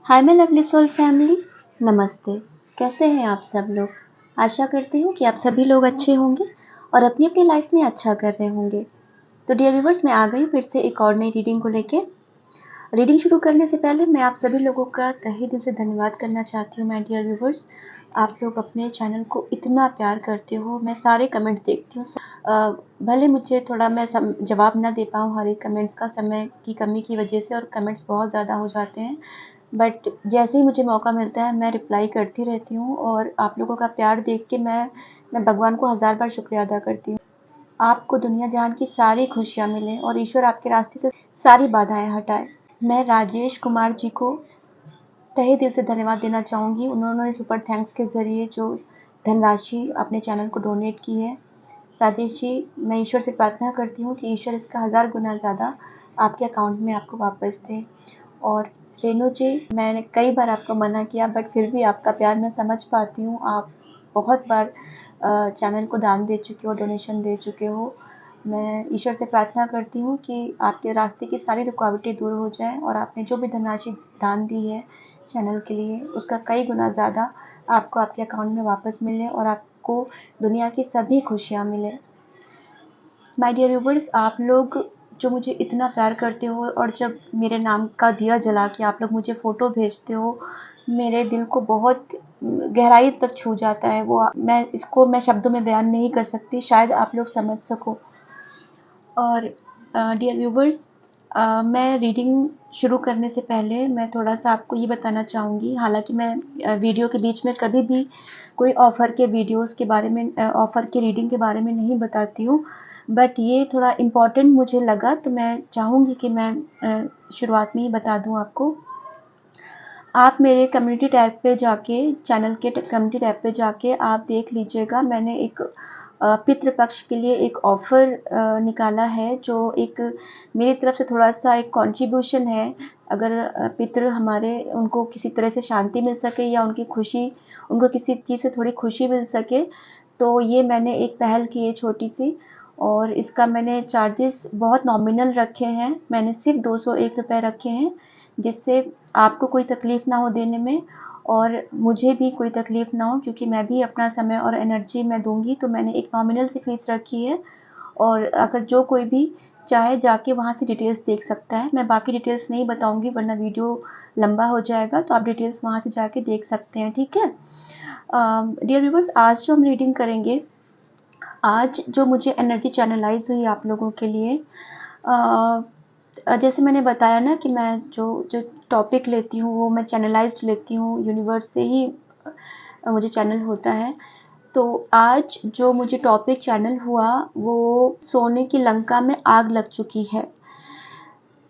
Hi my lovely soul family, नमस्ते। कैसे हैं आप सब लोग? आशा करती हूँ कि आप सभी लोग अच्छे होंगे और अपनी अपनी लाइफ में अच्छा कर रहे होंगे। तो डियर व्यूवर्स, मैं आ गई फिर से एक और नई रीडिंग को लेके। रीडिंग शुरू करने से पहले मैं आप सभी लोगों का तहे दिल से धन्यवाद करना चाहती हूँ। माय डियर व्यूवर्स, आप लोग अपने चैनल को इतना प्यार करते हो। मैं सारे कमेंट देखती हूँ। भले मुझे थोड़ा मैं जवाब ना दे पाऊँ हर एक कमेंट्स का, समय की कमी की वजह से, और कमेंट्स बहुत ज़्यादा हो जाते हैं, बट जैसे ही मुझे मौका मिलता है मैं रिप्लाई करती रहती हूँ। और आप लोगों का प्यार देख के मैं भगवान को हज़ार बार शुक्रिया अदा करती हूँ। आपको दुनिया जहान की सारी खुशियाँ मिलें और ईश्वर आपके रास्ते से सारी बाधाएं हटाए। मैं राजेश कुमार जी को तहे दिल से धन्यवाद देना चाहूँगी। उन्होंने सुपर थैंक्स के ज़रिए जो धनराशि अपने चैनल को डोनेट की है। राजेश जी, मैं ईश्वर से प्रार्थना करती हूँ कि ईश्वर इसका 1000 गुना ज़्यादा आपके अकाउंट में आपको वापस दे। और रेनू जी, मैंने कई बार आपको मना किया, बट फिर भी आपका प्यार मैं समझ पाती हूँ। आप बहुत बार चैनल को दान दे चुके हो, डोनेशन दे चुके हो। मैं ईश्वर से प्रार्थना करती हूँ कि आपके रास्ते की सारी रुकावटें दूर हो जाएं और आपने जो भी धनराशि दान दी है चैनल के लिए, उसका कई गुना ज़्यादा आपको आपके अकाउंट में वापस मिले और आपको दुनिया की सभी खुशियाँ मिले। माय डियर व्यूवर्स, आप लोग जो मुझे इतना प्यार करते हो और जब मेरे नाम का दिया जला के आप लोग मुझे फ़ोटो भेजते हो, मेरे दिल को बहुत गहराई तक छू जाता है। वो मैं शब्दों में बयान नहीं कर सकती, शायद आप लोग समझ सको। और डियर व्यूवर्स, मैं रीडिंग शुरू करने से पहले मैं थोड़ा-सा आपको ये बताना चाहूँगी। हालाँकि मैं वीडियो के बीच में कभी भी कोई ऑफ़र के वीडियोज़ के बारे में, ऑफ़र की रीडिंग के बारे में नहीं बताती हूँ, बट ये थोड़ा इम्पोर्टेंट मुझे लगा तो मैं चाहूँगी कि मैं शुरुआत में ही बता दूँ आपको। आप मेरे कम्युनिटी टैब पे जाके, चैनल के कम्युनिटी टैब पे जाके आप देख लीजिएगा, मैंने एक पितृपक्ष के लिए एक ऑफ़र निकाला है, जो एक मेरी तरफ से थोड़ा-सा एक कंट्रीब्यूशन है। अगर पितृ हमारे, उनको किसी तरह से शांति मिल सके या उनको किसी चीज़ से थोड़ी खुशी मिल सके, तो ये मैंने एक पहल की है छोटी-सी। और इसका मैंने चार्जेस बहुत नॉमिनल रखे हैं। मैंने सिर्फ़ ₹201 रखे हैं, जिससे आपको कोई तकलीफ़ ना हो देने में और मुझे भी कोई तकलीफ़ ना हो, क्योंकि मैं भी अपना समय और एनर्जी मैं दूँगी। तो मैंने एक नॉमिनल सी फ़ीस रखी है और अगर जो कोई भी चाहे जाके वहाँ से डिटेल्स देख सकता है। मैं बाकी डिटेल्स नहीं बताऊँगी वरना वीडियो लंबा हो जाएगा, तो आप डिटेल्स वहाँ से जाके देख सकते हैं, ठीक है? डियर व्यूअर्स, आज जो हम रीडिंग करेंगे, आज जो मुझे एनर्जी चैनलाइज़ हुई आप लोगों के लिए, जैसे मैंने बताया ना कि मैं जो जो टॉपिक लेती हूँ वो मैं चैनलाइज़्ड लेती हूँ, यूनिवर्स से ही मुझे चैनल होता है। तो आज जो मुझे टॉपिक चैनल हुआ वो सोने की लंका में आग लग चुकी है।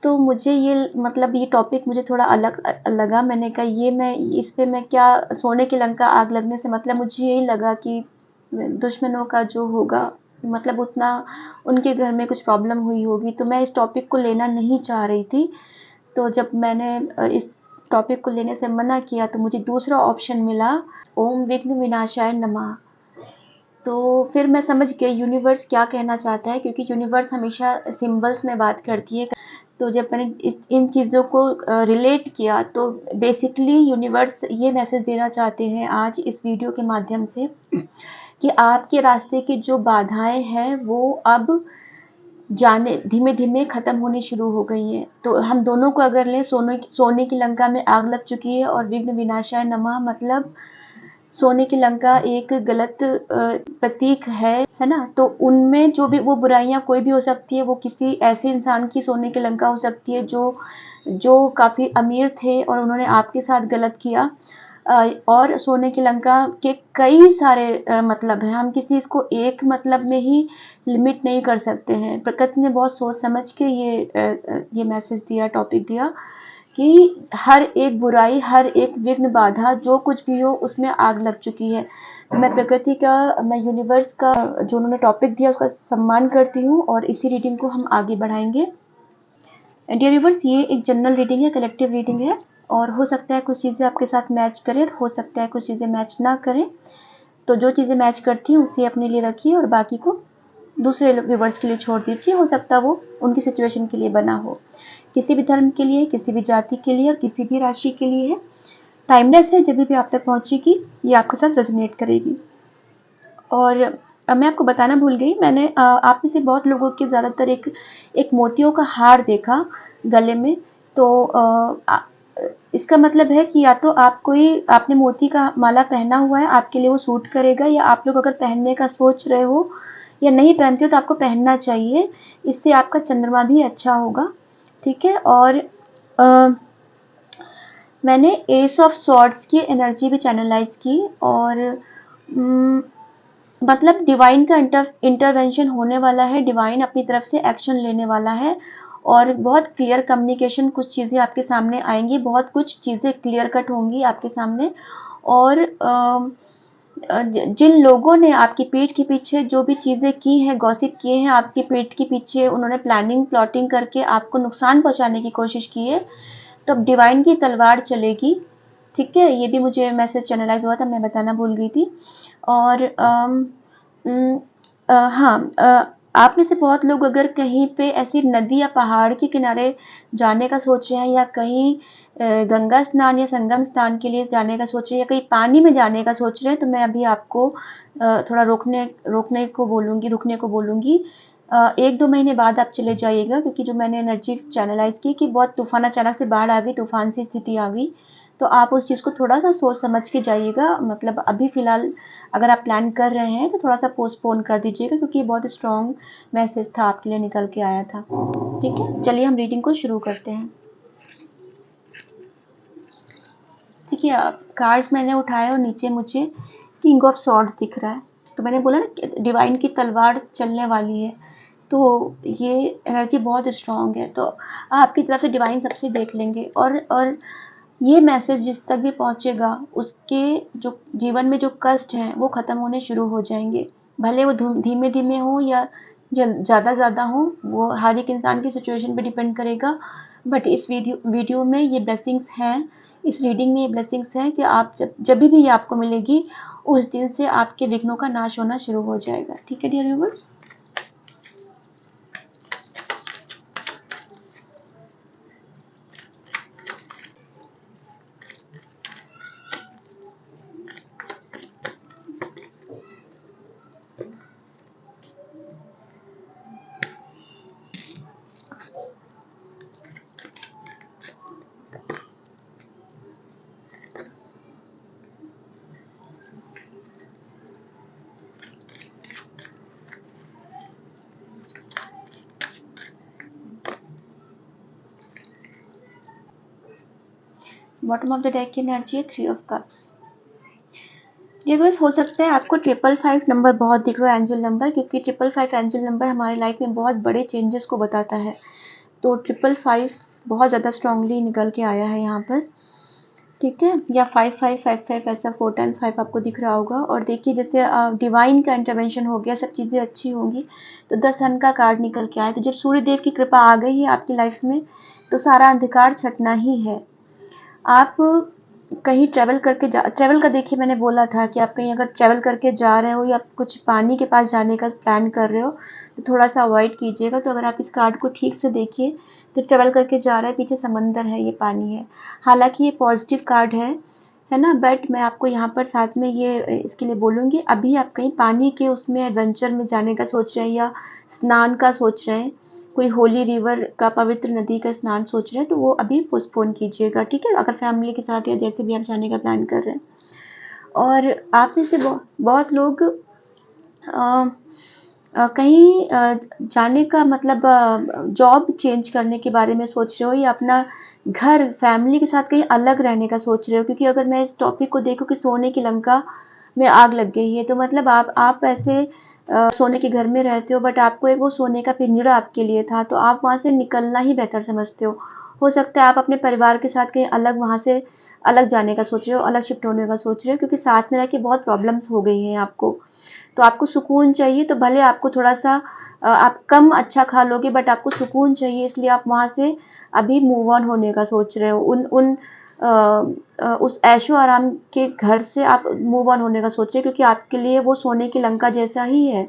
तो मुझे ये, मतलब ये टॉपिक मुझे थोड़ा अलग लगा। मैंने कहा इस पे मैं क्या, सोने की लंका आग लगने से मतलब मुझे यही लगा कि दुश्मनों का जो होगा, मतलब उतना उनके घर में कुछ प्रॉब्लम हुई होगी, तो मैं इस टॉपिक को लेना नहीं चाह रही थी। तो जब मैंने इस टॉपिक को लेने से मना किया तो मुझे दूसरा ऑप्शन मिला, ओम विघ्न विनाशाय नमः। तो फिर मैं समझ गई यूनिवर्स क्या कहना चाहता है, क्योंकि यूनिवर्स हमेशा सिंबल्स में बात करती है। तो जब मैंने इन चीज़ों को रिलेट किया, तो बेसिकली यूनिवर्स ये मैसेज देना चाहते हैं आज इस वीडियो के माध्यम से कि आपके रास्ते की जो बाधाएं हैं वो अब जाने धीमे धीमे ख़त्म होनी शुरू हो गई हैं। तो हम दोनों को अगर लें, सोने की लंका में आग लग चुकी है और विघ्न विनाशाय नमः, मतलब सोने की लंका एक गलत प्रतीक है ना? तो उनमें जो भी वो बुराइयाँ कोई भी हो सकती है, वो किसी ऐसे इंसान की सोने की लंका हो सकती है जो जो काफ़ी अमीर थे और उन्होंने आपके साथ गलत किया। और सोने की लंका के कई सारे मतलब हैं, हम किसी इसको एक मतलब में ही लिमिट नहीं कर सकते हैं। प्रकृति ने बहुत सोच समझ के ये मैसेज दिया, टॉपिक दिया कि हर एक बुराई, हर एक विघ्न बाधा जो कुछ भी हो उसमें आग लग चुकी है। तो मैं प्रकृति का, मैं यूनिवर्स का जो उन्होंने टॉपिक दिया उसका सम्मान करती हूँ और इसी रीडिंग को हम आगे बढ़ाएंगे। डियर व्यूअर्स, ये एक जनरल रीडिंग है, कलेक्टिव रीडिंग है, और हो सकता है कुछ चीज़ें आपके साथ मैच करें और हो सकता है कुछ चीज़ें मैच ना करें। तो जो चीज़ें मैच करती हैं उसे अपने लिए रखिए और बाकी को दूसरे व्यूवर्स के लिए छोड़ दीजिए। हो सकता है वो उनकी सिचुएशन के लिए बना हो। किसी भी धर्म के लिए, किसी भी जाति के लिए, किसी भी राशि के लिए है। टाइमलेस है, जब भी आप तक पहुंचेगी ये आपके साथ रेजोनेट करेगी। और मैं आपको बताना भूल गई, मैंने आप में से बहुत लोगों के ज़्यादातर एक मोतियों का हार देखा गले में। तो इसका मतलब है कि या तो आपने मोती का माला पहना हुआ है, आपके लिए वो सूट करेगा, या आप लोग अगर पहनने का सोच रहे हो या नहीं पहनते हो तो आपको पहनना चाहिए। इससे आपका चंद्रमा भी अच्छा होगा, ठीक है। और मैंने एस ऑफ स्वॉर्ड्स की एनर्जी भी चैनलाइज की, और मतलब डिवाइन का इंटरवेंशन होने वाला है, डिवाइन अपनी तरफ से एक्शन लेने वाला है, और बहुत क्लियर कम्युनिकेशन, कुछ चीज़ें आपके सामने आएंगी, बहुत कुछ चीज़ें क्लियर कट होंगी आपके सामने। और जिन लोगों ने आपकी पीठ के पीछे जो भी चीज़ें की हैं, गॉसिप किए हैं आपकी पीठ के पीछे, उन्होंने प्लानिंग प्लॉटिंग करके आपको नुकसान पहुंचाने की कोशिश की है, तो अब डिवाइन की तलवार चलेगी, ठीक है। ये भी मुझे मैसेज चैनलाइज हुआ था, मैं बताना भूल गई थी। और हाँ, आप में से बहुत लोग अगर कहीं पे ऐसी नदी या पहाड़ के किनारे जाने का सोच रहे हैं, या कहीं गंगा स्नान या संगम स्नान के लिए जाने का सोच रहे हैं, या कहीं पानी में जाने का सोच रहे हैं, तो मैं अभी आपको थोड़ा रुकने को बोलूँगी। 1-2 महीने बाद आप चले जाइएगा, क्योंकि जो मैंने एनर्जी चैनलाइज की कि बहुत तूफान, अचानक से बाढ़ आ गई, तूफान सी स्थिति आ गई, तो आप उस चीज़ को थोड़ा सा सोच समझ के जाइएगा। मतलब अभी फ़िलहाल अगर आप प्लान कर रहे हैं तो थोड़ा सा पोस्टपोन कर दीजिएगा, क्योंकि ये बहुत स्ट्रॉन्ग मैसेज था, आपके लिए निकल के आया था, ठीक है। चलिए हम रीडिंग को शुरू करते हैं, ठीक है। कार्ड्स मैंने उठाए और नीचे मुझे किंग ऑफ सॉर्ड्स दिख रहा है, तो मैंने बोला ना डिवाइन की तलवार चलने वाली है, तो ये एनर्जी बहुत स्ट्रॉन्ग है, तो आपकी तरफ से डिवाइन सबसे देख लेंगे। और ये मैसेज जिस तक भी पहुंचेगा, उसके जो जीवन में जो कष्ट हैं वो ख़त्म होने शुरू हो जाएंगे, भले वो धीमे धीमे हो या ज़्यादा हो, वो हर एक इंसान की सिचुएशन पे डिपेंड करेगा। बट इस वीडियो में ये ब्लेसिंग्स हैं, इस रीडिंग में ये ब्लेसिंग्स हैं कि आप जब भी ये आपको मिलेगी, उस दिन से आपके विघ्नों का नाश होना शुरू हो जाएगा, ठीक है dear viewers. Bottom of the deck की एनर्जी है 3 ऑफ कप्स। डियर्स, हो सकता है आपको 555 नंबर बहुत दिख रहा है, एंजल नंबर, क्योंकि 555 एंजल नंबर हमारी लाइफ में बहुत बड़े चेंजेस को बताता है। तो 555 बहुत ज़्यादा स्ट्रांगली निकल के आया है यहाँ पर, ठीक है। या 5555 ऐसा 4 टाइम्स 5 आपको दिख रहा होगा। और देखिए जैसे डिवाइन का इंटरवेंशन हो गया, सब चीज़ें अच्छी होंगी, तो 10 सन का कार्ड निकल के आया। तो जब सूर्य देव की कृपा आ गई है आपकी लाइफ में, तो सारा अंधकार छटना ही है। आप कहीं ट्रैवल का देखिए, मैंने बोला था कि आप कहीं अगर ट्रैवल करके जा रहे हो या कुछ पानी के पास जाने का प्लान कर रहे हो, तो थोड़ा सा अवॉइड कीजिएगा। तो अगर आप इस कार्ड को ठीक से देखिए, तो ट्रैवल करके जा रहे हैं, पीछे समंदर है, ये पानी है। हालांकि ये पॉजिटिव कार्ड है ना, बट मैं आपको यहाँ पर साथ में ये इसके लिए बोलूँगी, अभी आप कहीं पानी के उसमें एडवेंचर में जाने का सोच रहे हैं, या स्नान का सोच रहे हैं, कोई होली रिवर का, पवित्र नदी का स्नान सोच रहे हैं, तो वो अभी पोस्टपोन कीजिएगा, ठीक है। अगर फैमिली के साथ या जैसे भी आप जाने का प्लान कर रहे हैं। और आप में से बहुत लोग कहीं जाने का मतलब जॉब चेंज करने के बारे में सोच रहे हो, या अपना घर फैमिली के साथ कहीं अलग रहने का सोच रहे हो। क्योंकि अगर मैं इस टॉपिक को देखूं कि सोने की लंका में आग लग गई है, तो मतलब आप ऐसे सोने के घर में रहते हो, बट आपको एक वो सोने का पिंजरा आपके लिए था, तो आप वहाँ से निकलना ही बेहतर समझते हो सकता है आप अपने परिवार के साथ कहीं अलग, वहाँ से अलग जाने का सोच रहे हो, अलग शिफ्ट होने का सोच रहे हो, क्योंकि साथ में रह के बहुत प्रॉब्लम्स हो गई हैं आपको। तो आपको सुकून चाहिए, तो भले आपको थोड़ा सा आप कम अच्छा खा लोगे, बट आपको सुकून चाहिए, इसलिए आप वहाँ से अभी मूव ऑन होने का सोच रहे हो। उस ऐशो आराम के घर से आप मूव ऑन होने का सोच रहे हो, क्योंकि आपके लिए वो सोने की लंका जैसा ही है।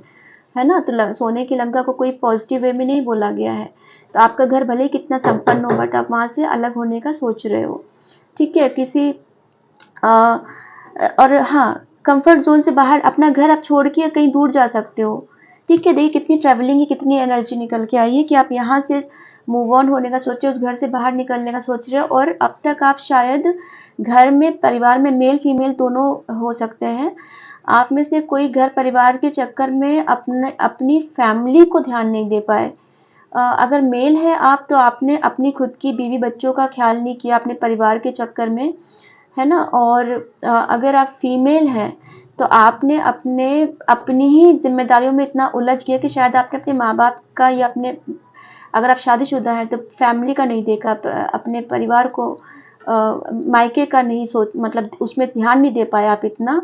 है ना। तो सोने की लंका को कोई पॉजिटिव वे में नहीं बोला गया है। तो आपका घर भले ही कितना संपन्न हो, बट आप वहाँ से अलग होने का सोच रहे हो, ठीक है। किसी अ, और हाँ, कंफर्ट जोन से बाहर अपना घर आप छोड़ के कहीं दूर जा सकते हो, ठीक है। देखिए कितनी ट्रैवलिंग की कितनी एनर्जी निकल के आई है कि आप यहाँ से मूव ऑन होने का सोचे, उस घर से बाहर निकलने का सोच रहे हो। और अब तक आप शायद घर में परिवार में मेल फीमेल दोनों हो सकते हैं, आप में से कोई घर परिवार के चक्कर में अपनी फैमिली को ध्यान नहीं दे पाए। अगर मेल है आप, तो आपने अपनी खुद की बीवी बच्चों का ख्याल नहीं किया अपने परिवार के चक्कर में, है ना। और अगर आप फीमेल हैं तो आपने अपनी ही जिम्मेदारियों में इतना उलझ गया कि शायद आपने अपने माँ बाप का या अपने, अगर आप शादीशुदा हैं तो फैमिली का नहीं देखा, अपने परिवार को मायके का नहीं सोच, मतलब उसमें ध्यान नहीं दे पाए आप इतना।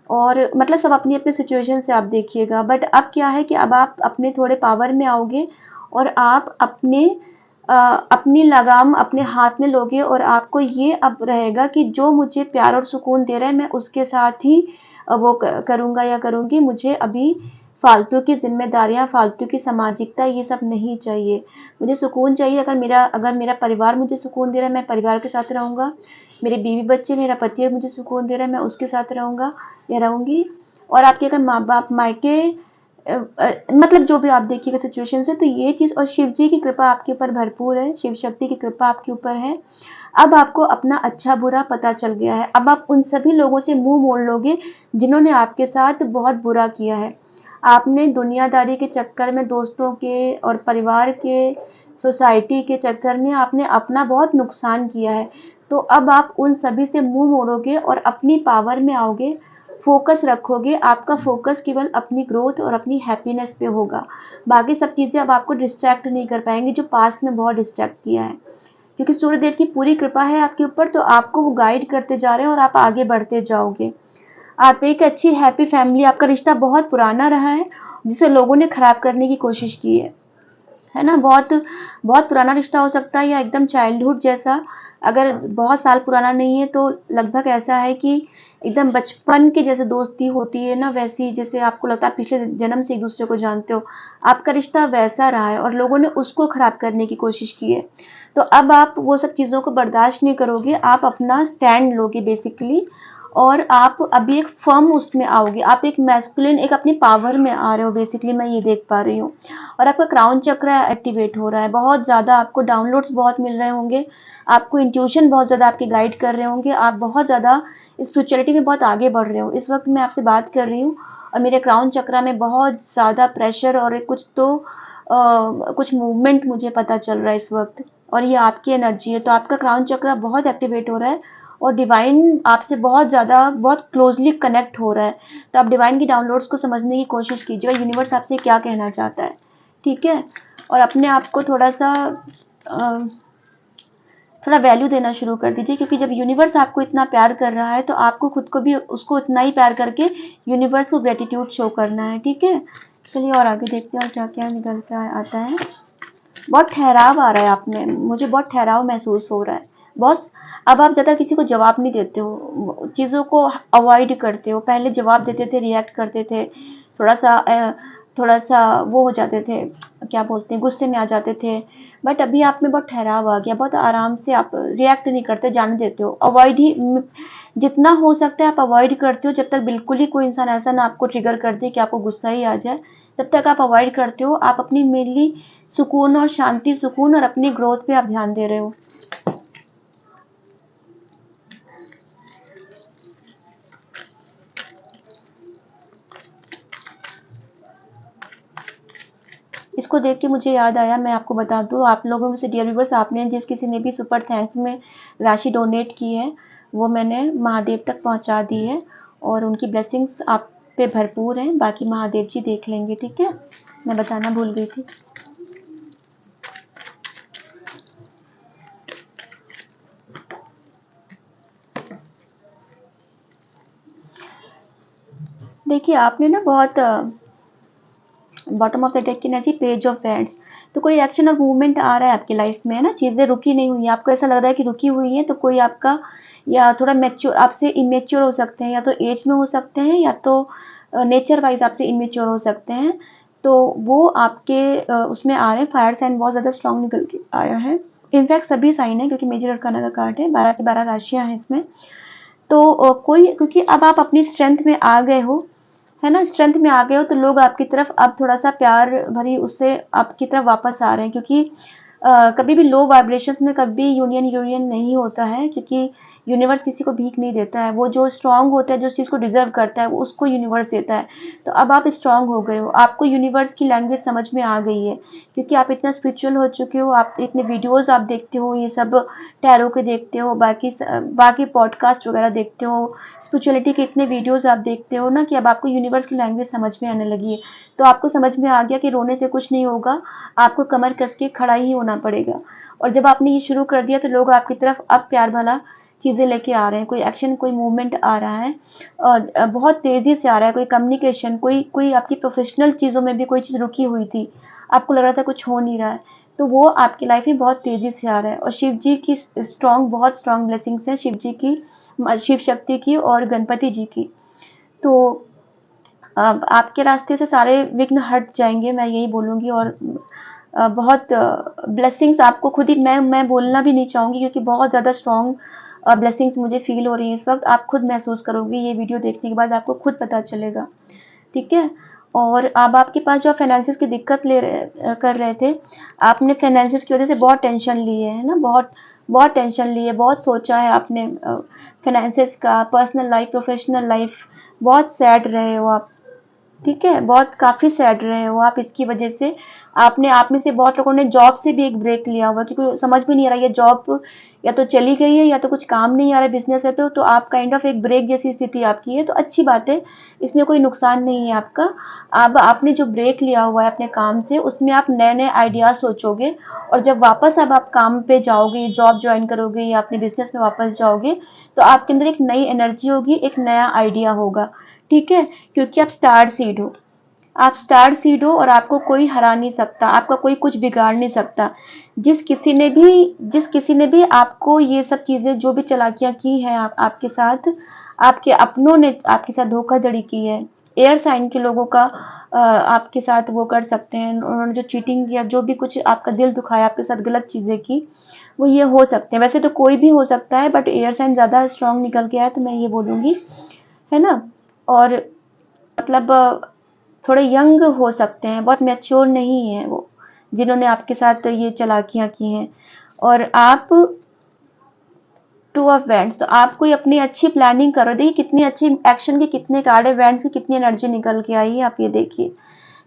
और मतलब सब अपनी अपनी सिचुएशन से आप देखिएगा। बट अब क्या है कि अब आप अपने थोड़े पावर में आओगे और आप अपनी लगाम अपने हाथ में लोगे, और आपको ये अब रहेगा कि जो मुझे प्यार और सुकून दे रहा है मैं उसके साथ ही वो करूँगा या करूँगी। मुझे अभी फालतू की जिम्मेदारियाँ, फालतू की सामाजिकता, ये सब नहीं चाहिए। मुझे सुकून चाहिए। अगर मेरा परिवार मुझे सुकून दे रहा है, मैं परिवार के साथ रहूँगा। मेरे बीवी बच्चे, मेरा पति मुझे सुकून दे रहा है, मैं उसके साथ रहूँगा या रहूँगी। और आपके अगर माँ बाप मायके मतलब जो भी आप देखिएगा सिचुएशन से, तो ये चीज़, और शिव जी की कृपा आपके ऊपर भरपूर है, शिव शक्ति की कृपा आपके ऊपर है। अब आपको अपना अच्छा बुरा पता चल गया है। अब आप उन सभी लोगों से मुंह मोड़ लोगे जिन्होंने आपके साथ बहुत बुरा किया है। आपने दुनियादारी के चक्कर में, दोस्तों के और परिवार के, सोसाइटी के चक्कर में आपने अपना बहुत नुकसान किया है। तो अब आप उन सभी से मुंह मोड़ोगे और अपनी पावर में आओगे, फोकस रखोगे। आपका फोकस केवल अपनी ग्रोथ और अपनी हैप्पीनेस पे होगा। बाकी सब चीज़ें अब आपको डिस्ट्रैक्ट नहीं कर पाएंगी, जो पास्ट में बहुत डिस्ट्रैक्ट किया है। क्योंकि सूर्यदेव की पूरी कृपा है आपके ऊपर, तो आपको वो गाइड करते जा रहे हैं और आप आगे बढ़ते जाओगे। आप एक अच्छी हैप्पी फैमिली, आपका रिश्ता बहुत पुराना रहा है जिसे लोगों ने खराब करने की कोशिश की है ना। बहुत बहुत पुराना रिश्ता हो सकता है या एकदम चाइल्डहुड जैसा। अगर बहुत साल पुराना नहीं है तो लगभग ऐसा है कि एकदम बचपन की जैसे दोस्ती होती है ना, वैसी, जैसे आपको लगता है पिछले जन्म से एक दूसरे को जानते हो, आपका रिश्ता वैसा रहा है और लोगों ने उसको खराब करने की कोशिश की है। तो अब आप वो सब चीज़ों को बर्दाश्त नहीं करोगे, आप अपना स्टैंड लोगे बेसिकली। और आप अभी एक फर्म उसमें आओगे, आप एक मैस्कुलिन, एक अपनी पावर में आ रहे हो बेसिकली, मैं ये देख पा रही हूँ। और आपका क्राउन चक्र एक्टिवेट हो रहा है बहुत ज़्यादा, आपको डाउनलोड्स बहुत मिल रहे होंगे, आपको इंट्यूशन बहुत ज़्यादा आपके गाइड कर रहे होंगे, आप बहुत ज़्यादा स्पिरिचुअलिटी में बहुत आगे बढ़ रहे हो। इस वक्त मैं आपसे बात कर रही हूँ और मेरे क्राउन चक्र में बहुत ज़्यादा प्रेशर और कुछ मूवमेंट मुझे पता चल रहा है इस वक्त, और ये आपकी एनर्जी है। तो आपका क्राउन चक्र बहुत एक्टिवेट हो रहा है और डिवाइन आपसे बहुत ज़्यादा, बहुत क्लोजली कनेक्ट हो रहा है। तो आप डिवाइन की डाउनलोड्स को समझने की कोशिश कीजिए और यूनिवर्स आपसे क्या कहना चाहता है, ठीक है। और अपने आप को थोड़ा वैल्यू देना शुरू कर दीजिए, क्योंकि जब यूनिवर्स आपको इतना प्यार कर रहा है तो आपको खुद को भी उसको इतना ही प्यार करके यूनिवर्स को ग्रेटिट्यूड शो करना है, ठीक है। चलिए और आगे देखते हैं और क्या क्या निकल के आता है। बहुत ठहराव आ रहा है आप में, मुझे बहुत ठहराव महसूस हो रहा है बॉस। अब आप ज़्यादा किसी को जवाब नहीं देते हो, चीज़ों को अवॉइड करते हो। पहले जवाब देते थे, रिएक्ट करते थे, थोड़ा सा वो हो जाते थे, क्या बोलते हैं, गुस्से में आ जाते थे। बट अभी आप में बहुत ठहराव आ गया, बहुत आराम से आप रिएक्ट नहीं करते, जाने देते हो। अवॉइड ही जितना हो सकता है आप अवॉइड करते हो, जब तक बिल्कुल ही कोई इंसान ऐसा ना आपको ट्रिगर कर दे कि आपको गुस्सा ही आ जाए, तब तक आप अवॉइड करते हो। आप अपनी मेनली सुकून और शांति, सुकून और अपनी ग्रोथ पे आप ध्यान दे रहे हो। इसको देख के मुझे याद आया, मैं आपको बता दूं, आप लोगों में से डियर व्यूअर्स, आपने जिस किसी ने भी सुपर थैंक्स में राशि डोनेट की है, वो मैंने महादेव तक पहुंचा दी है और उनकी ब्लेसिंग्स आप पे भरपूर हैं। बाकी महादेव जी देख लेंगे, ठीक है। मैं बताना भूल गई थी। देखिए आपने ना बहुत बॉटम ऑफ द डेक की एनर्जी, पेज ऑफ वैंड्स। तो कोई एक्शन और मूवमेंट आ रहा है आपकी लाइफ में, है ना। चीज़ें रुकी नहीं हुई हैं, आपको ऐसा लग रहा है कि रुकी हुई हैं। तो कोई आपका या थोड़ा मैच्योर, आपसे इमेच्योर हो सकते हैं, या तो एज में हो सकते हैं, या तो नेचर वाइज आपसे इमेच्योर हो सकते हैं। तो वो आपके उसमें आ रहे हैं, फायर साइन बहुत ज़्यादा स्ट्रांग निकल के आया है। इनफैक्ट सभी साइन है, क्योंकि मेजर अरकाना का कार्ड है, 12 की 12 राशियाँ हैं इसमें। तो कोई, क्योंकि अब आप अपनी स्ट्रेंथ में आ गए हो, है ना, स्ट्रेंथ में आ गए हो, तो लोग आपकी तरफ अब थोड़ा-सा प्यार भरी उससे आपकी तरफ वापस आ रहे हैं, क्योंकि कभी भी लो वाइब्रेशंस में कभी यूनियन नहीं होता है, क्योंकि यूनिवर्स किसी को भीख नहीं देता है। वो जो स्ट्रांग होता है, जो चीज़ को डिजर्व करता है, वो उसको यूनिवर्स देता है। तो अब आप स्ट्रांग हो गए हो, आपको यूनिवर्स की लैंग्वेज समझ में आ गई है, क्योंकि आप इतना स्पिरिचुअल हो चुके हो, आप इतने वीडियोस आप देखते हो, ये सब टैरो के देखते हो, बाकी पॉडकास्ट वगैरह देखते हो, स्पिरिचुअलिटी के इतने वीडियोस आप देखते हो ना, कि अब आपको यूनिवर्स की लैंग्वेज समझ में आने लगी है। तो आपको समझ में आ गया कि रोने से कुछ नहीं होगा, आपको कमर कस के खड़ा ही होना पड़ेगा। और जब आपने ये शुरू कर दिया, तो लोग आपकी तरफ अब प्यार भला चीज़ें लेके आ रहे हैं, कोई एक्शन, कोई मूवमेंट आ रहा है, और बहुत तेज़ी से आ रहा है, कोई कम्युनिकेशन, कोई आपकी प्रोफेशनल चीज़ों में भी कोई चीज़ रुकी हुई थी, आपको लग रहा था कुछ हो नहीं रहा है, तो वो आपकी लाइफ में बहुत तेज़ी से आ रहा है। और शिव जी की बहुत स्ट्रॉन्ग ब्लेसिंग्स हैं, शिव जी की, शिव शक्ति की और गणपति जी की। तो अब आपके रास्ते से सारे विघ्न हट जाएंगे, मैं यही बोलूँगी। और बहुत ब्लेसिंग्स आपको खुद ही, मैं बोलना भी नहीं चाहूँगी, क्योंकि बहुत ज़्यादा स्ट्रॉन्ग ब्लेसिंग्स मुझे फील हो रही है इस वक्त। आप खुद महसूस करोगे, ये वीडियो देखने के बाद आपको खुद पता चलेगा, ठीक है। और अब आपके पास जो फाइनेंसिस की दिक्कत कर रहे थे, आपने फाइनेंसिस की वजह से बहुत टेंशन ली है ना, बहुत बहुत टेंशन ली है, बहुत सोचा है आपने फाइनेंसिस का, पर्सनल लाइफ, प्रोफेशनल लाइफ, बहुत सैड रहे हो आप, ठीक है, बहुत काफ़ी सैड रहे हो आप इसकी वजह से। आपने, आप में से बहुत लोगों ने जॉब से भी एक ब्रेक लिया हुआ, क्योंकि समझ में नहीं आ रहा, ये जॉब या तो चली गई है, या तो कुछ काम नहीं आ रहा है, बिजनेस है, तो आप काइंड ऑफ एक ब्रेक जैसी स्थिति आपकी है, तो अच्छी बात है, इसमें कोई नुकसान नहीं है आपका। अब आपने जो ब्रेक लिया हुआ है अपने काम से, उसमें आप नए नए आइडियाज सोचोगे, और जब वापस अब आप काम पे जाओगे, जॉब ज्वाइन करोगे या अपने बिजनेस में वापस जाओगे, तो आपके अंदर एक नई एनर्जी होगी, एक नया आइडिया होगा, ठीक है, क्योंकि आप स्टार सीड हो, आप स्टार सीड हो, और आपको कोई हरा नहीं सकता, आपका कोई कुछ बिगाड़ नहीं सकता। जिस किसी ने भी आपको ये सब चीज़ें, जो भी चालाकियाँ की हैं आपके साथ, आपके अपनों ने आपके साथ धोखाधड़ी की है, एयर साइन के लोगों का आपके साथ वो कर सकते हैं, उन्होंने जो चीटिंग किया, जो भी कुछ आपका दिल दुखाया, आपके साथ गलत चीज़ें की, वो ये हो सकते हैं। वैसे तो कोई भी हो सकता है, बट एयर साइन ज़्यादा स्ट्रांग निकल के आया, तो मैं ये बोलूँगी, है ना। और मतलब थोड़े यंग हो सकते हैं, बहुत मैच्योर नहीं है वो, जिन्होंने आपके साथ ये चालाकियाँ की हैं। और आप टू ऑफ वैंड्स, तो आप कोई अपनी अच्छी प्लानिंग करो, देखिए कितनी अच्छी एक्शन के कितने कार्ड है, वैंड्स की कितनी एनर्जी निकल के आई है, आप ये देखिए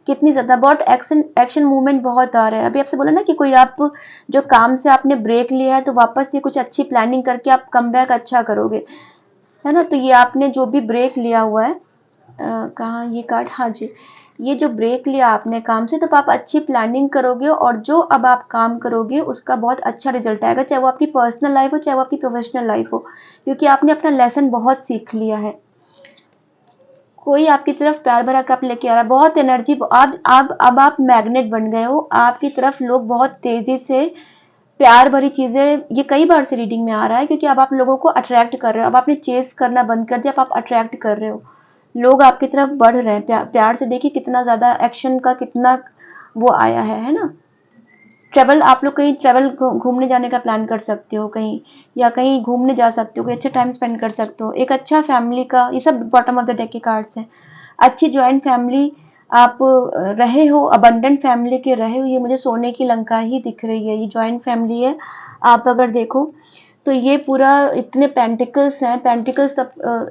कितनी ज़्यादा, बहुत एक्शन एक्शन मूवमेंट बहुत आ रहा है। अभी आपसे बोला ना कि कोई, आप जो काम से आपने ब्रेक लिया है, तो वापस से कुछ अच्छी प्लानिंग करके आप कमबैक अच्छा करोगे, है ना। तो ये आपने जो भी ब्रेक लिया हुआ है, कहाँ ये कार्ड, हाँ जी, ये जो ब्रेक लिया आपने काम से, तो आप अच्छी प्लानिंग करोगे, और जो अब आप काम करोगे उसका बहुत अच्छा रिजल्ट आएगा, चाहे वो आपकी पर्सनल लाइफ हो, चाहे वो आपकी प्रोफेशनल लाइफ हो, क्योंकि आपने अपना लेसन बहुत सीख लिया है। कोई आपकी तरफ प्यार भरा कप लेके आ रहा है, बहुत एनर्जी, अब आप मैग्नेट बन गए हो, आपकी तरफ लोग बहुत तेजी से प्यार भरी चीजें, ये कई बार से रीडिंग में आ रहा है, क्योंकि अब आप लोगों को अट्रैक्ट कर रहे हो, अब आपने चेस करना बंद कर दिया, अब आप अट्रैक्ट कर रहे हो, लोग आपकी तरफ बढ़ रहे हैं, प्यार से। देखिए कितना ज्यादा एक्शन का कितना वो आया है ना। ट्रैवल, आप लोग कहीं ट्रैवल घूमने जाने का प्लान कर सकते हो कहीं, या कहीं घूमने जा सकते हो, कोई अच्छा टाइम स्पेंड कर सकते हो, एक अच्छा फैमिली का, ये सब बॉटम ऑफ द डेक के कार्ड्स हैं। अच्छी ज्वाइंट फैमिली आप रहे हो, अबंडेंट फैमिली के रहे हो, ये मुझे सोने की लंका ही दिख रही है, ये ज्वाइंट फैमिली है। आप अगर देखो तो ये पूरा इतने पेंटिकल्स हैं, पेंटिकल्स सब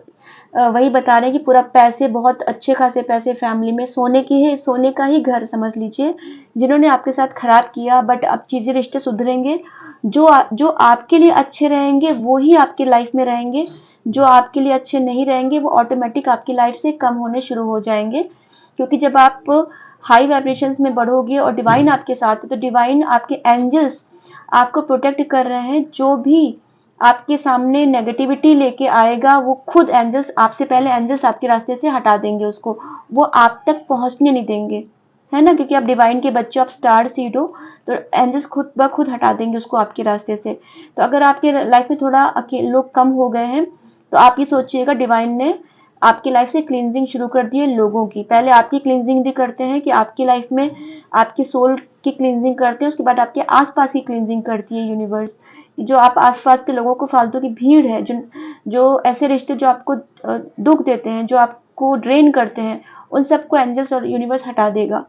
वही बता रहे हैं कि पूरा पैसे, बहुत अच्छे खासे पैसे फैमिली में, सोने की है, सोने का ही घर समझ लीजिए। जिन्होंने आपके साथ खराब किया, बट अब चीज़ें, रिश्ते सुधरेंगे, जो आपके लिए अच्छे रहेंगे वो ही आपकी लाइफ में रहेंगे, जो आपके लिए अच्छे नहीं रहेंगे वो ऑटोमेटिक आपकी लाइफ से कम होने शुरू हो जाएंगे, क्योंकि जब आप हाई वाइब्रेशंस में बढ़ोगे और डिवाइन आपके साथ है, तो डिवाइन, आपके एंजल्स आपको प्रोटेक्ट कर रहे हैं। जो भी आपके सामने नेगेटिविटी लेके आएगा, वो खुद एंजल्स, आपसे पहले एंजल्स आपके रास्ते से हटा देंगे उसको, वो आप तक पहुंचने नहीं देंगे, है ना, क्योंकि आप डिवाइन के बच्चे, आप स्टार सीड हो, तो एंजल्स खुद ब खुद हटा देंगे उसको आपके रास्ते से। तो अगर आपके लाइफ में थोड़ा लोग कम हो गए हैं, तो आप ये सोचिएगा, डिवाइन ने आपकी लाइफ से क्लींजिंग शुरू कर दी है लोगों की। पहले आपकी क्लींजिंग भी करते हैं कि आपकी लाइफ में आपकी सोल की क्लींजिंग करते हैं, उसके बाद आपके आसपास की क्लींजिंग करती है यूनिवर्स। जो आप आसपास के लोगों को, फालतू की भीड़ है, जो ऐसे रिश्ते जो आपको दुख देते हैं, जो आपको ड्रेन करते हैं, उन सबको एंजल्स और यूनिवर्स हटा देगा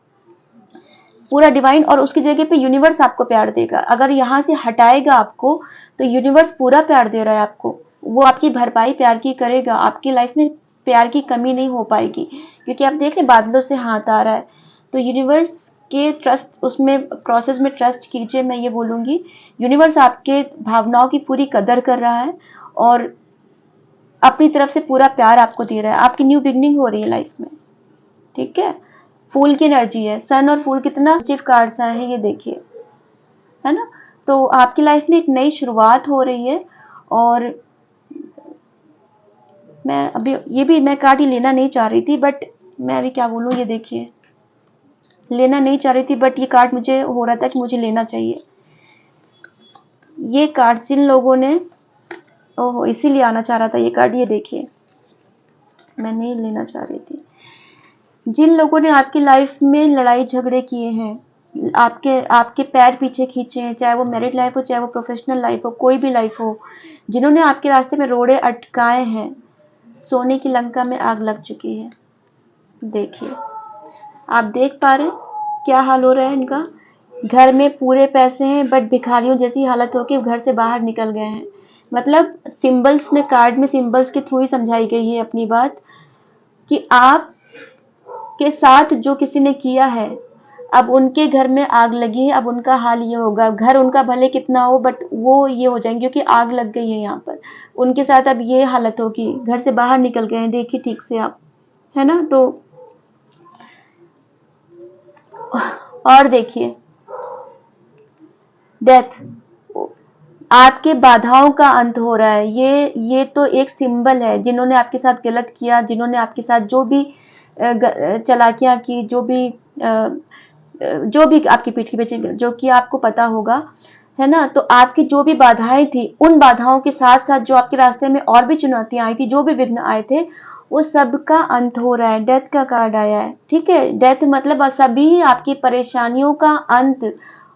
पूरा डिवाइन, और उसकी जगह पे यूनिवर्स आपको प्यार देगा। अगर यहाँ से हटाएगा आपको तो यूनिवर्स पूरा प्यार दे रहा है आपको, वो आपकी भरपाई प्यार की करेगा। आपकी लाइफ में प्यार की कमी नहीं हो पाएगी, क्योंकि आप देख रहे बादलों से हाथ आ रहा है। तो यूनिवर्स के ट्रस्ट, उसमें प्रोसेस में ट्रस्ट कीजिए, मैं ये बोलूँगी। यूनिवर्स आपके भावनाओं की पूरी कदर कर रहा है और अपनी तरफ से पूरा प्यार आपको दे रहा है। आपकी न्यू बिगनिंग हो रही है लाइफ में, ठीक है। फूल की एनर्जी है, सन और फूल कितना पॉजिटिव कार्ड्स आए हैं, ये देखिए, है ना। तो आपकी लाइफ में एक नई शुरुआत हो रही है। और मैं अभी ये भी, मैं कार्ड ही लेना नहीं चाह रही थी, बट मैं अभी क्या बोलूँ, ये देखिए, लेना नहीं चाह रही थी, बट ये कार्ड मुझे हो रहा था कि मुझे लेना चाहिए। ये कार्ड जिन लोगों ने, ओहो, इसीलिए आना चाह रहा था ये कार्ड, ये देखिए, मैं नहीं लेना चाह रही थी। जिन लोगों ने आपकी लाइफ में लड़ाई झगड़े किए हैं, आपके आपके पैर पीछे खींचे हैं, चाहे वो मैरिड लाइफ हो, चाहे वो प्रोफेशनल लाइफ हो, कोई भी लाइफ हो, जिन्होंने आपके रास्ते में रोड़े अटकाए हैं, सोने की लंका में आग लग चुकी है। देखिए, आप देख पा रहे हैं क्या हाल हो रहा है इनका। घर में पूरे पैसे हैं, बट भिखारियों जैसी हालत हो कि घर से बाहर निकल गए हैं। मतलब सिंबल्स में, कार्ड में सिंबल्स के थ्रू ही समझाई गई है अपनी बात, कि आप के साथ जो किसी ने किया है, अब उनके घर में आग लगी है। अब उनका हाल ये होगा, घर उनका भले कितना हो, बट वो ये हो जाएंगे क्योंकि आग लग गई है यहाँ पर उनके साथ। अब ये हालत होगी, घर से बाहर निकल गए हैं, देखिए ठीक से आप, है ना। तो और देखिए, डेथ, आपके बाधाओं का अंत हो रहा है। ये तो एक सिंबल है, जिन्होंने आपके साथ गलत किया, जिन्होंने आपके साथ जो भी चालाकियां की, जो भी आपकी पीठ के पीछे, जो कि आपको पता होगा, है ना। तो आपकी जो भी बाधाएं थी, उन बाधाओं के साथ साथ जो आपके रास्ते में और भी चुनौतियां आई थी, जो भी विघ्न आए थे, वो सब का अंत हो रहा है। डेथ का कार्ड आया है, ठीक है। डेथ मतलब सभी आपकी परेशानियों का अंत।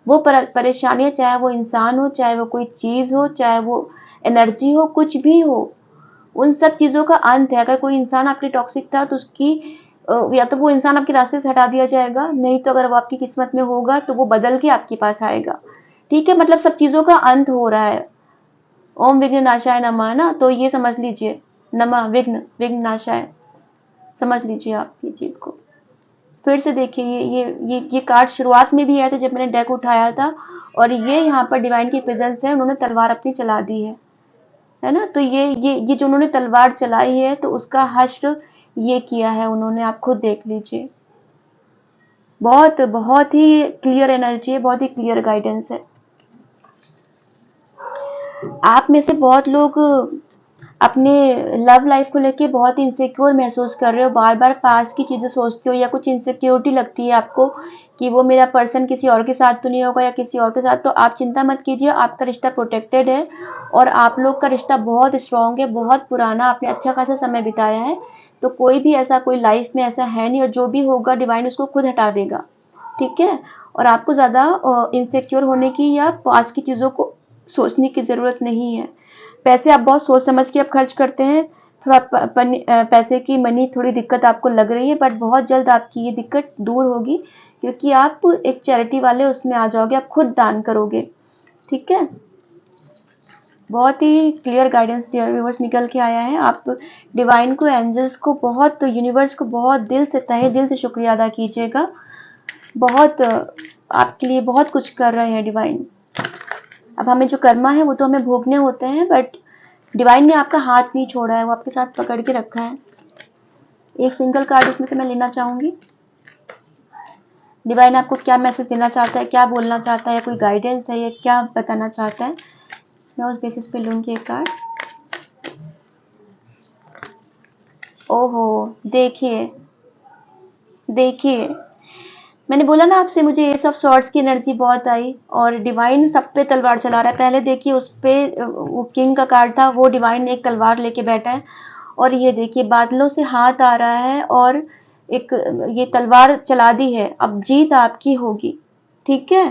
वो परेशानियां, चाहे वो इंसान हो, चाहे वो कोई चीज हो, चाहे वो एनर्जी हो, कुछ भी हो, उन सब चीजों का अंत है। अगर कोई इंसान आपके टॉक्सिक था तो उसकी या तो वो इंसान आपके रास्ते से हटा दिया जाएगा, नहीं तो अगर वो आपकी किस्मत में होगा तो वो बदल के आपके पास आएगा, ठीक है। मतलब सब चीजों का अंत हो रहा है। ओम विघ्न नाशाय नमः, ना, तो ये समझ लीजिए, नमः विघ्न विघ्न नाशाय, समझ लीजिए आप ये चीज को। फिर से देखिए, ये कार्ड शुरुआत में भी आया था जब मैंने डेक उठाया था, और ये यहाँ पर डिवाइन की प्रेजेंस है, उन्होंने तलवार अपनी चला दी है ना। तो ये जो उन्होंने तलवार चलाई है, तो उसका हश्र ये किया है उन्होंने, आप खुद देख लीजिए। बहुत बहुत ही क्लियर एनर्जी है, बहुत ही क्लियर गाइडेंस है। आप में से बहुत लोग अपने लव लाइफ को लेके बहुत इनसिक्योर महसूस कर रहे हो, बार बार पास की चीजें सोचते हो, या कुछ इनसिक्योरिटी लगती है आपको कि वो मेरा पर्सन किसी और के साथ तो नहीं होगा, या किसी और के साथ। तो आप चिंता मत कीजिए, आपका रिश्ता प्रोटेक्टेड है, और आप लोग का रिश्ता बहुत स्ट्रांग है, बहुत पुराना, आपने अच्छा खासा समय बिताया है। तो कोई भी ऐसा, कोई लाइफ में ऐसा है नहीं, और जो भी होगा डिवाइन उसको खुद हटा देगा, ठीक है। और आपको ज्यादा इनसिक्योर होने की या पास की चीजों को सोचने की जरूरत नहीं है। पैसे आप बहुत सोच समझ के आप खर्च करते हैं, थोड़ा पैसे की मनी थोड़ी दिक्कत आपको लग रही है, बट बहुत जल्द आपकी ये दिक्कत दूर होगी, क्योंकि आप एक चैरिटी वाले उसमें आ जाओगे, आप खुद दान करोगे, ठीक है। बहुत ही क्लियर गाइडेंस डियर व्यूअर्स निकल के आया है। आप डिवाइन को, एंजल्स को, बहुत यूनिवर्स को बहुत दिल से, तहे दिल से शुक्रिया अदा कीजिएगा। बहुत आपके लिए बहुत कुछ कर रहे हैं डिवाइन। अब हमें जो कर्मा है वो तो हमें भोगने होते हैं, बट डिवाइन ने आपका हाथ नहीं छोड़ा है, वो आपके साथ पकड़ के रखा है। एक सिंगल कार्ड इसमें से मैं लेना चाहूंगी। डिवाइन आपको क्या मैसेज देना चाहता है, क्या बोलना चाहता है, कोई गाइडेंस है, या क्या बताना चाहता है, मैं उस बेसिस पे लूंगी एक कार्ड। ओहो, देखिए देखिए, मैंने बोला ना आपसे, मुझे ये सब शॉर्ट्स की एनर्जी बहुत आई, और डिवाइन सब पे तलवार चला रहा है। पहले देखिए उस पे वो किंग का कार्ड था, वो डिवाइन ने एक तलवार लेके बैठा है, और ये देखिए बादलों से हाथ आ रहा है और एक ये तलवार चला दी है, अब जीत आपकी होगी। ठीक है,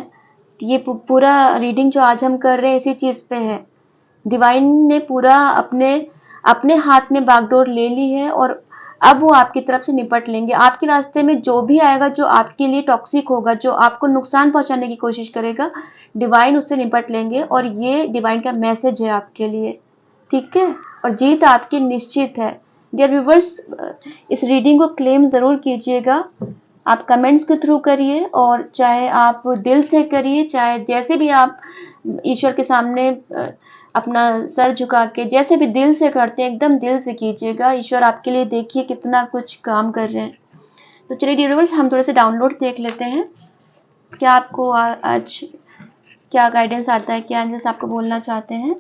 ये पूरा रीडिंग जो आज हम कर रहे हैं इसी चीज पे है। डिवाइन ने पूरा अपने अपने हाथ में बागडोर ले ली है और अब वो आपकी तरफ से निपट लेंगे। आपके रास्ते में जो भी आएगा, जो आपके लिए टॉक्सिक होगा, जो आपको नुकसान पहुंचाने की कोशिश करेगा, डिवाइन उससे निपट लेंगे और ये डिवाइन का मैसेज है आपके लिए। ठीक है, और जीत आपकी निश्चित है। डियर व्यूवर्स, इस रीडिंग को क्लेम जरूर कीजिएगा। आप कमेंट्स के थ्रू करिए और चाहे आप दिल से करिए, चाहे जैसे भी आप ईश्वर के सामने अपना सर झुका के जैसे भी दिल से करते हैं, एकदम दिल से कीजिएगा। ईश्वर आपके लिए देखिए कितना कुछ काम कर रहे हैं। तो चलिए डियर व्यूअर्स, हम थोड़े से डाउनलोड देख लेते हैं। क्या आपको आज क्या गाइडेंस आता है, क्या एंजल्स आपको बोलना चाहते हैं।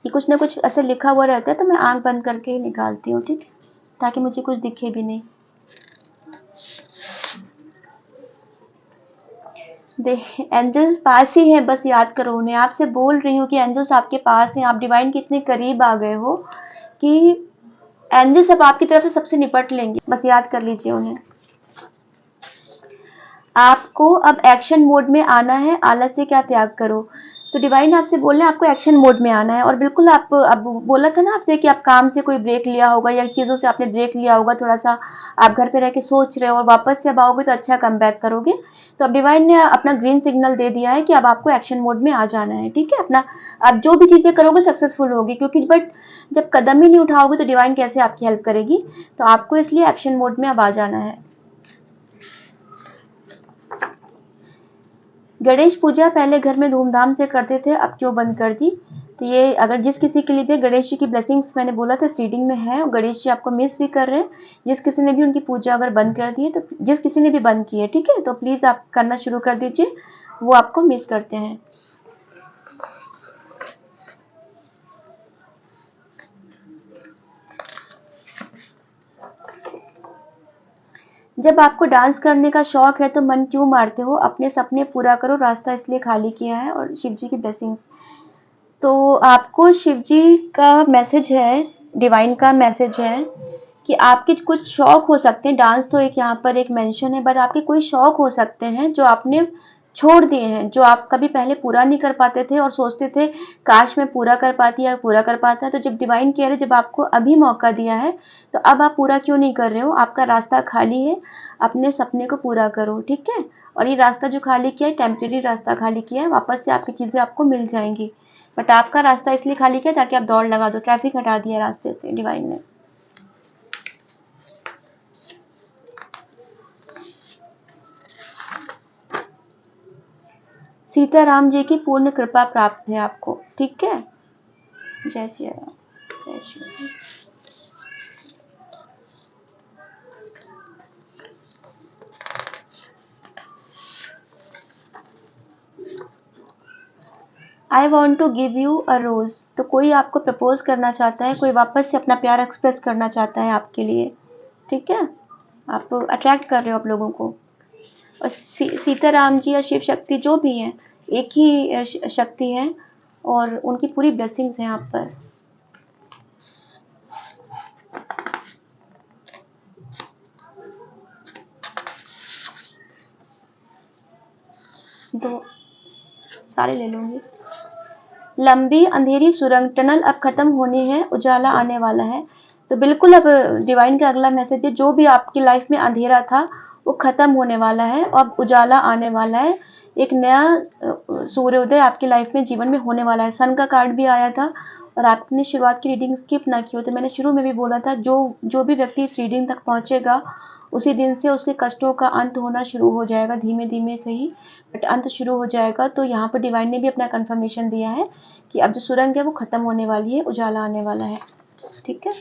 ये कुछ ना कुछ ऐसे लिखा हुआ रहता है तो मैं आंख बंद करके ही निकालती हूँ, ठीक है, ताकि मुझे कुछ दिखे भी नहीं। एंजल्स पास ही है, बस याद करो उन्हें। आपसे बोल रही हूँ कि एंजल्स आपके पास हैं, आप डिवाइन के इतने करीब आ गए हो कि एंजल्स अब आपकी तरफ से सबसे निपट लेंगे, बस याद कर लीजिए उन्हें। आपको अब एक्शन मोड में आना है, आलस से क्या त्याग करो। तो डिवाइन आपसे बोल रहे हैं आपको एक्शन मोड में आना है। और बिल्कुल आप अब बोला था ना आपसे कि आप काम से कोई ब्रेक लिया होगा या चीज़ों से आपने ब्रेक लिया होगा, थोड़ा सा आप घर पे रह के सोच रहे हो और वापस से अब आओगे तो अच्छा कम बैक करोगे। तो अब डिवाइन ने अपना ग्रीन सिग्नल दे दिया है कि अब आपको एक्शन मोड में आ जाना है। ठीक है, अपना आप जो भी चीज़ें करोगे सक्सेसफुल होगी, क्योंकि बट जब कदम ही नहीं उठाओगे तो डिवाइन कैसे आपकी हेल्प करेगी। तो आपको इसलिए एक्शन मोड में अब आ जाना है। गणेश पूजा पहले घर में धूमधाम से करते थे, अब क्यों बंद कर दी। तो ये अगर जिस किसी के लिए भी गणेश जी की ब्लेसिंग्स मैंने बोला था इस रीडिंग में है, और गणेश जी आपको मिस भी कर रहे हैं। जिस किसी ने भी उनकी पूजा अगर बंद कर दी है, तो जिस किसी ने भी बंद की है, ठीक है, तो प्लीज आप करना शुरू कर दीजिए, वो आपको मिस करते हैं। जब आपको डांस करने का शौक है तो मन क्यों मारते हो, अपने सपने पूरा करो, रास्ता इसलिए खाली किया है। और शिव जी की ब्लेसिंग्स। तो आपको शिव जी का मैसेज है, डिवाइन का मैसेज है कि आपके कुछ शौक हो सकते हैं। डांस तो एक यहाँ पर एक मेंशन है, बट आपके कोई शौक हो सकते हैं जो आपने छोड़ दिए हैं, जो आप कभी पहले पूरा नहीं कर पाते थे और सोचते थे काश मैं पूरा कर पाती या पूरा कर पाता। तो जब डिवाइन कह रहे, जब आपको अभी मौका दिया है तो अब आप पूरा क्यों नहीं कर रहे हो, आपका रास्ता खाली है, अपने सपने को पूरा करो। ठीक है, और ये रास्ता जो खाली किया है टेम्परेरी रास्ता खाली किया है, वापस से आपकी चीजें आपको मिल जाएंगी। बट आपका रास्ता इसलिए खाली किया ताकि आप दौड़ लगा दो, ट्रैफिक हटा दिया रास्ते से डिवाइन ने। सीताराम जी की पूर्ण कृपा प्राप्त है आपको। ठीक है, जय श्री राम, जय Shri Ram. I want to give you a rose. तो कोई आपको प्रपोज करना चाहता है, कोई वापस से अपना प्यार एक्सप्रेस करना चाहता है आपके लिए। ठीक है, आप अट्रैक्ट कर रहे हो आप लोगों को। और सीताराम जी या शिव शक्ति जो भी हैं, एक ही शक्ति है और उनकी पूरी ब्लेसिंग्स हैं आप पर। दो सारे ले लूंगी। लंबी अंधेरी सुरंग टनल अब खत्म होनी है, उजाला आने वाला है। तो बिल्कुल अब डिवाइन का अगला मैसेज है, जो भी आपकी लाइफ में अंधेरा था वो खत्म होने वाला है, अब उजाला आने वाला है। एक नया सूर्योदय आपकी लाइफ में जीवन में होने वाला है। सन का कार्ड भी आया था और आपने शुरुआत की रीडिंग स्किप ना की हो तो मैंने शुरू में भी बोला था, जो भी व्यक्ति इस रीडिंग तक पहुंचेगा उसी दिन से उसके कष्टों का अंत होना शुरू हो जाएगा, धीमे धीमे सही बट अंत शुरू हो जाएगा। तो यहाँ पर डिवाइन ने भी अपना कंफर्मेशन दिया है कि अब जो सुरंग है वो खत्म होने वाली है, उजाला आने वाला है। ठीक है,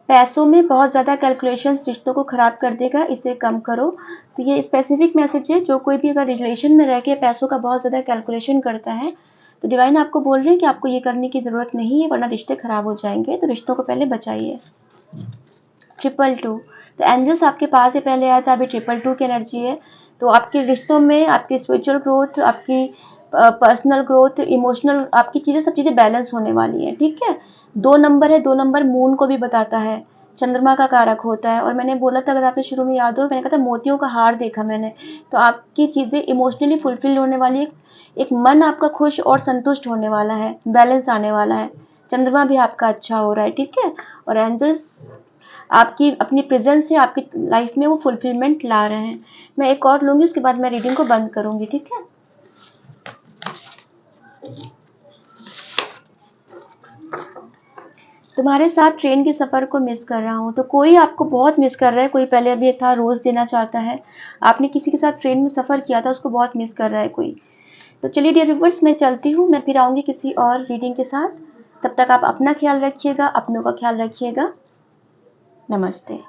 पैसों में बहुत ज़्यादा कैलकुलेशन रिश्तों को खराब कर देगा, इसे कम करो। तो ये स्पेसिफिक मैसेज है, जो कोई भी अगर रिलेशन में रह के पैसों का बहुत ज़्यादा कैलकुलेशन करता है तो डिवाइन आपको बोल रहे हैं कि आपको ये करने की ज़रूरत नहीं है, वरना रिश्ते खराब हो जाएंगे। तो रिश्तों को पहले बचाइए। 222। तो एंजल्स आपके पास से पहले आया था, अभी 222 की एनर्जी है। तो आपके रिश्तों में आपकी स्पिरिचुअल ग्रोथ, आपकी पर्सनल ग्रोथ, इमोशनल आपकी चीज़ें, सब चीज़ें बैलेंस होने वाली हैं, ठीक है। 2 नंबर है, 2 नंबर मून को भी बताता है, चंद्रमा का कारक होता है। और मैंने बोला था, अगर आपने शुरू में याद हो, मैंने कहा था मोतियों का हार देखा मैंने। तो आपकी चीज़ें इमोशनली फुलफिल होने वाली है, एक मन आपका खुश और संतुष्ट होने वाला है, बैलेंस आने वाला है। चंद्रमा भी आपका अच्छा हो रहा है, ठीक है। और एंजल्स आपकी अपनी प्रेजेंस से आपकी लाइफ में वो फुलफिलमेंट ला रहे हैं। मैं एक और लूँगी, उसके बाद मैं रीडिंग को बंद करूँगी, ठीक है। तुम्हारे साथ ट्रेन के सफ़र को मिस कर रहा हूँ। तो कोई आपको बहुत मिस कर रहा है, कोई पहले अभी था रोज़ देना चाहता है, आपने किसी के साथ ट्रेन में सफ़र किया था, उसको बहुत मिस कर रहा है कोई। तो चलिए डियर व्यूअर्स, मैं चलती हूँ, मैं फिर आऊँगी किसी और रीडिंग के साथ। तब तक आप अपना ख्याल रखिएगा, अपनों का ख्याल रखिएगा। नमस्ते।